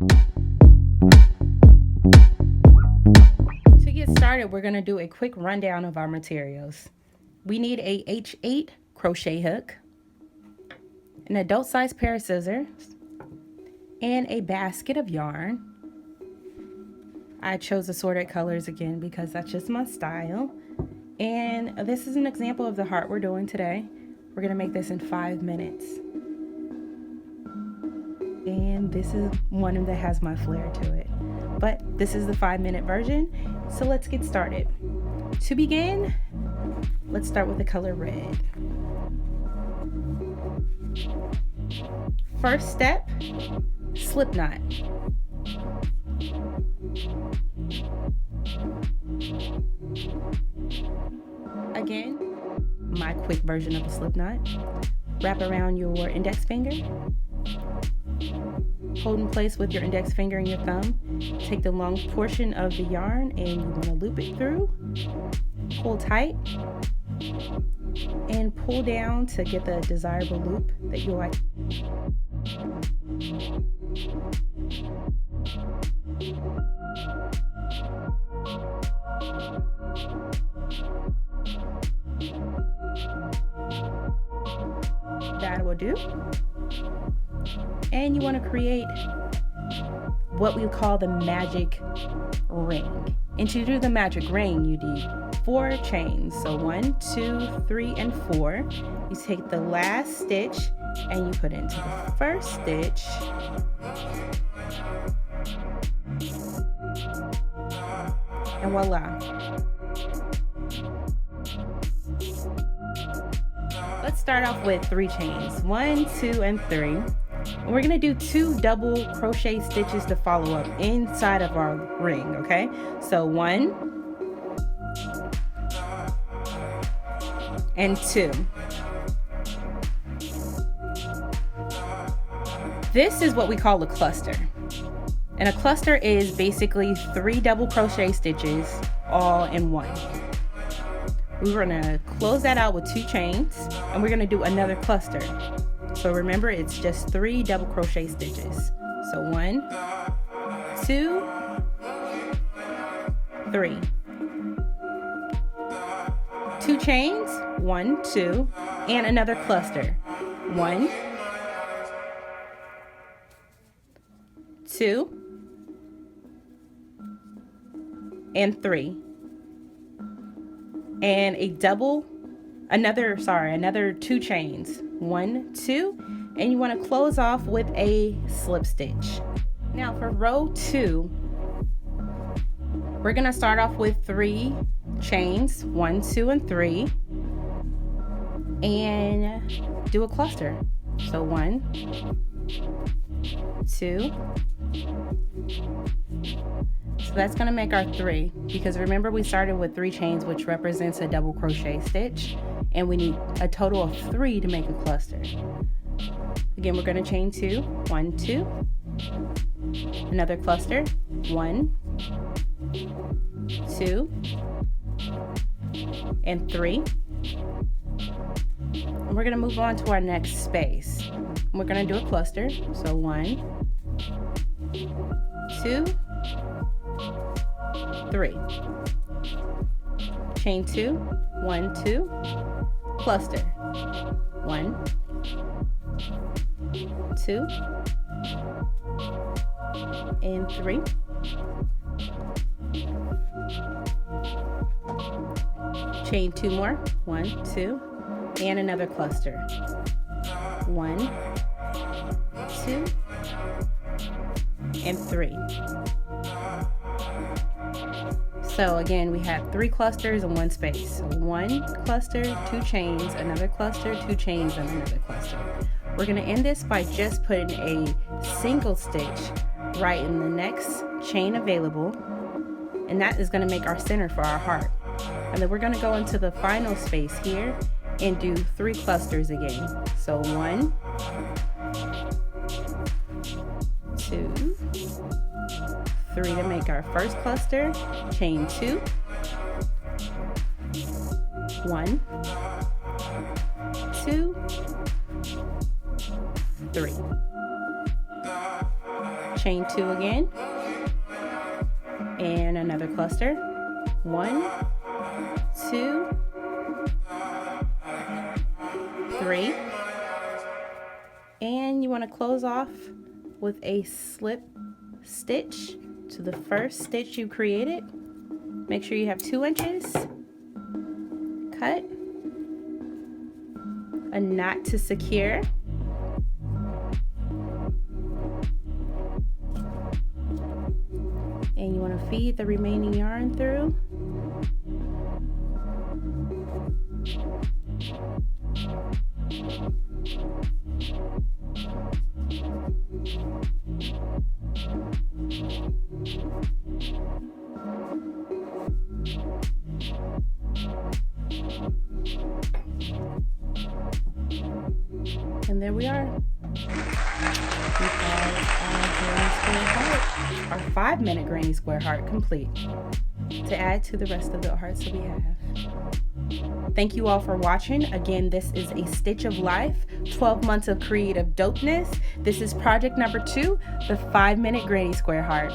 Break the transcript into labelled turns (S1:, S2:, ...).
S1: To get started, we're going to do a quick rundown of our materials. We need a H8 crochet hook, an adult size pair of scissors, and a basket of yarn. I chose assorted colors again because that's just my style. And this is an example of the heart we're doing today. We're going to make this in 5 minutes. And this is one that has my flair to it. But this is the 5-minute version, so let's get started. To begin, let's start with the color red. First step, slip knot. Again, my quick version of a slip knot. Wrap around your index finger. Hold in place with your index finger and your thumb. Take the long portion of the yarn and you want to loop it through. Pull tight and pull down to get the desirable loop that you like. That will do. And you want to create what we call the magic ring. And to do the magic ring, you need 4 chains. So 1, 2, 3, and 4. You take the last stitch and you put it into the first stitch. And voila. Let's start off with 3 chains. 1, 2, and 3. And we're going to do 2 double crochet stitches to follow up inside of our ring, okay? So 1 and 2. This is what we call a cluster. And a cluster is basically 3 double crochet stitches all in one. We're going to close that out with 2 chains and we're going to do another cluster. So remember, it's just 3 double crochet stitches. So 1, 2, 3. 2 chains, 1, 2, and another cluster. 1, 2, and 3. And another 2 chains. 1, 2, and you want to close off with a slip stitch. Now for row 2, we're going to start off with 3 chains, 1, 2, and 3, and do a cluster. So 1, 2. So that's going to make our 3, because remember we started with 3 chains, which represents a double crochet stitch, and we need a total of 3 to make a cluster. Again, we're going to chain 2, 1, 2, another cluster, 1, 2, and 3. And we're going to move on to our next space. And we're going to do a cluster. So 1, 2, 3. Chain 2, 1, 2, cluster. 1, 2, and 3. Chain 2 more. 1, 2, and another cluster. 1, 2, and 3. So again, we have 3 clusters in one space. So 1 cluster, 2 chains, another cluster, 2 chains, and another cluster. We're going to end this by just putting a single stitch right in the next chain available, and that is going to make our center for our heart. And then we're going to go into the final space here and do 3 clusters again. So 1, 2, 3 to make our first cluster, chain 2, 1, 2, 3. chain 2 again, and another cluster. 1, 2, 3, and you want to close off with a slip stitch to the first stitch you created. Make sure you have 2 inches. Cut a knot to secure. And you want to feed the remaining yarn through. And there we are. We have our 5-minute granny square heart complete to add to the rest of the hearts that we have. Thank you all for watching. Again, this is a Stitch of Life, 12 months of creative dopeness. This is project number 2, the 5-minute granny square heart.